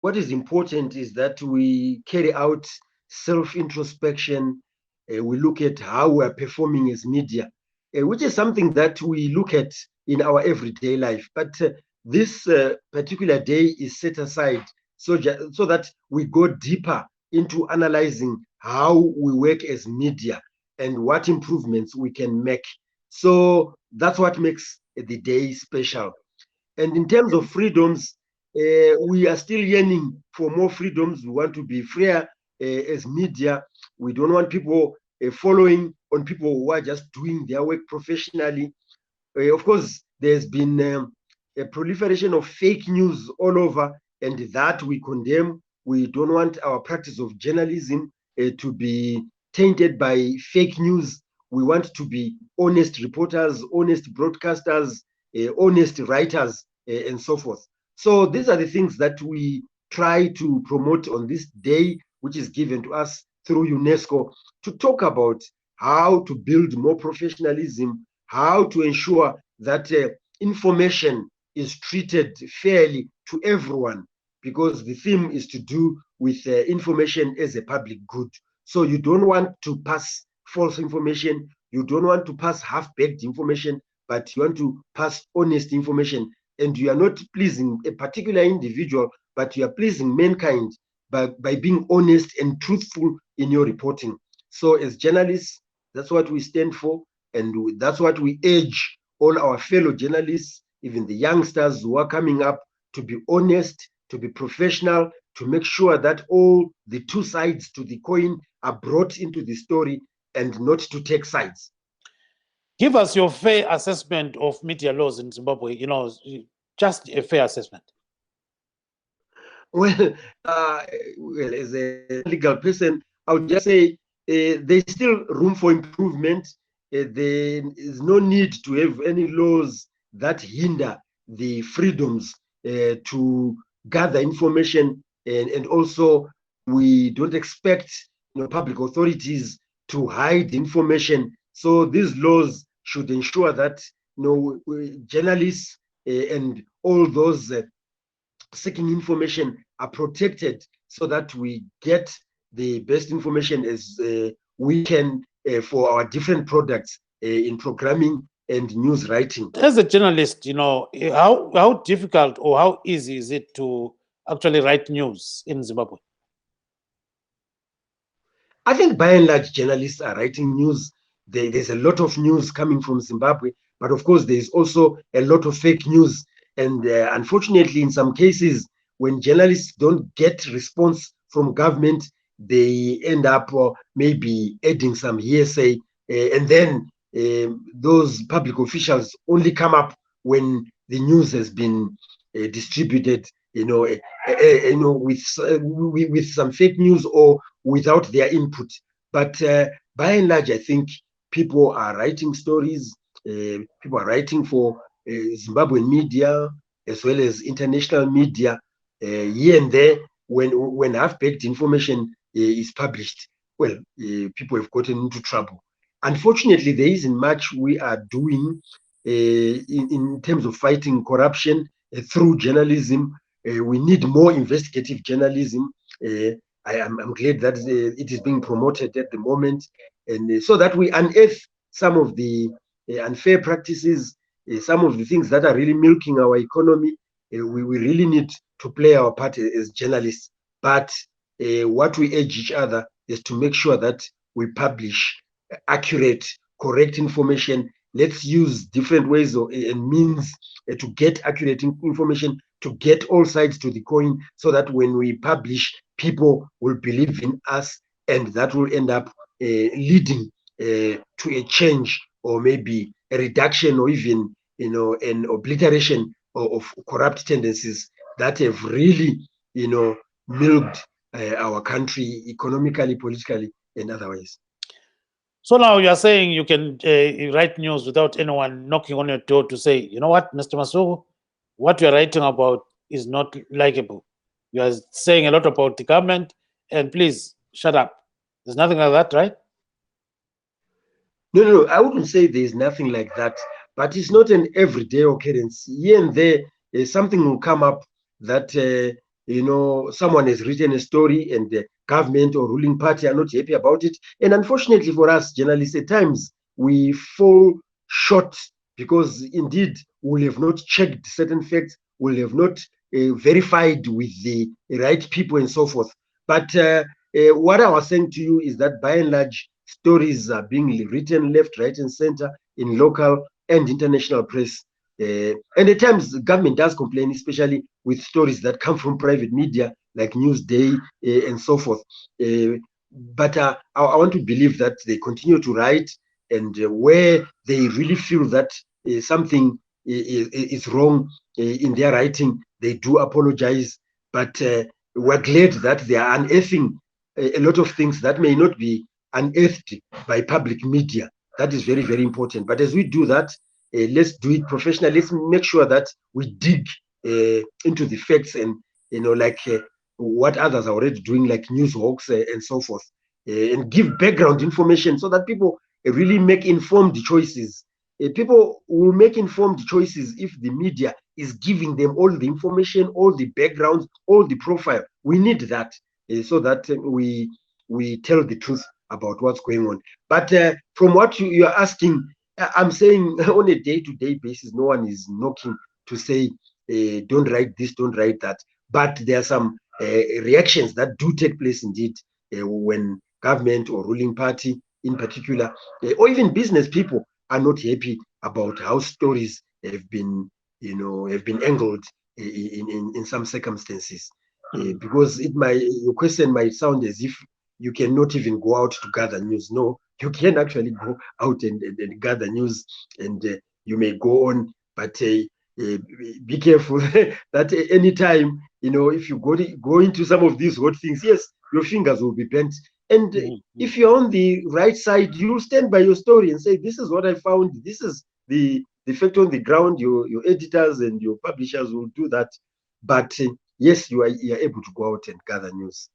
what is important is that we carry out self-introspection. We look at how we are performing as media, which is something that we look at in our everyday life. But this particular day is set aside so that we go deeper into analyzing how we work as media and what improvements we can make. So that's what makes the day special. And in terms of freedoms, we are still yearning for more freedoms. We want to be freer as media. We don't want people following on people who are just doing their work professionally. Of course, there's been a proliferation of fake news all over, and that we condemn. We don't want our practice of journalism to be tainted by fake news. We want to be honest reporters, honest broadcasters, honest writers, and so forth. So these are the things that we try to promote on this day, which is given to us through UNESCO, to talk about how to build more professionalism, how to ensure that information is treated fairly to everyone, because the theme is to do with information as a public good. So you don't want to pass false information, you don't want to pass half-baked information, but you want to pass honest information. And you are not pleasing a particular individual, but you are pleasing mankind by being honest and truthful in your reporting. So as journalists, that's what we stand for, and that's what we urge all our fellow journalists, even the youngsters who are coming up, to be honest, to be professional, to make sure that all the two sides to the coin are brought into the story and not to take sides. Give us your fair assessment of media laws in Zimbabwe, just a fair assessment. Well, as a legal person, I would just say there's still room for improvement. There is no need to have any laws that hinder the freedoms to gather information, and also we don't expect public authorities to hide information. So these laws should ensure that journalists and all those seeking information are protected, so that we get the best information as we can for our different products in programming and news writing. As a journalist, how difficult or how easy is it to actually write news in Zimbabwe? I think by and large, journalists are writing news. There's a lot of news coming from Zimbabwe, but of course, there's also a lot of fake news. And unfortunately, in some cases, when journalists don't get response from government, they end up maybe adding some hearsay, and then those public officials only come up when the news has been distributed, with some fake news or without their input. But by and large, I think people are writing stories. People are writing for Zimbabwean media as well as international media here and there. When half-baked information is published, well, people have gotten into trouble. Unfortunately, there isn't much we are doing in terms of fighting corruption through journalism. We need more investigative journalism. I'm glad that it is being promoted at the moment, and so that we unearth some of the unfair practices, some of the things that are really milking our economy. We really need to play our part as journalists. But what we urge each other is to make sure that we publish accurate, correct information. Let's use different ways and means to get accurate information, to get all sides to the coin, so that when we publish, people will believe in us, and that will end up leading to a change, or maybe a reduction, or even an obliteration of corrupt tendencies that have really milked our country economically, politically, and otherwise. So now you're saying you can write news without anyone knocking on your door to say, you know what, Mr. Masuku, what you're writing about is not likable. You are saying a lot about the government, and please shut up. There's nothing like that, right? No, I wouldn't say there's nothing like that, but it's not an everyday occurrence. Here and there, something will come up that someone has written a story and the government or ruling party are not happy about it. And unfortunately for us journalists, at times we fall short because indeed we'll have not checked certain facts, we'll have not verified with the right people and so forth. But what I was saying to you is that by and large, stories are being written left, right, and center in local and international press. And at times, the government does complain, especially with stories that come from private media like Newsday and so forth. But I want to believe that they continue to write, and where they really feel that something is wrong in their writing, they do apologize. But we're glad that they are unearthing a lot of things that may not be unearthed by public media. That is very, very important. But as we do that, let's do it professionally. Let's make sure that we dig into the facts and, like what others are already doing, like Newshawks and so forth, and give background information so that people really make informed choices. People will make informed choices if the media is giving them all the information, all the backgrounds, all the profile. We need that so that we tell the truth about what's going on. But from what you are asking, I'm saying on a day-to-day basis, no one is knocking to say, don't write this, don't write that. But there are some reactions that do take place indeed when government or ruling party in particular, or even business people are not happy about how stories have been, have been angled in some circumstances. Because your question might sound as if you cannot even go out to gather news. No, you can actually go out and gather news, and you may go on, but be careful that any time, if you go into some of these hot things, yes, your fingers will be bent. And if you're on the right side, you'll stand by your story and say, this is what I found, this is the fact on the ground. Your editors and your publishers will do that. But yes, you're able to go out and gather news.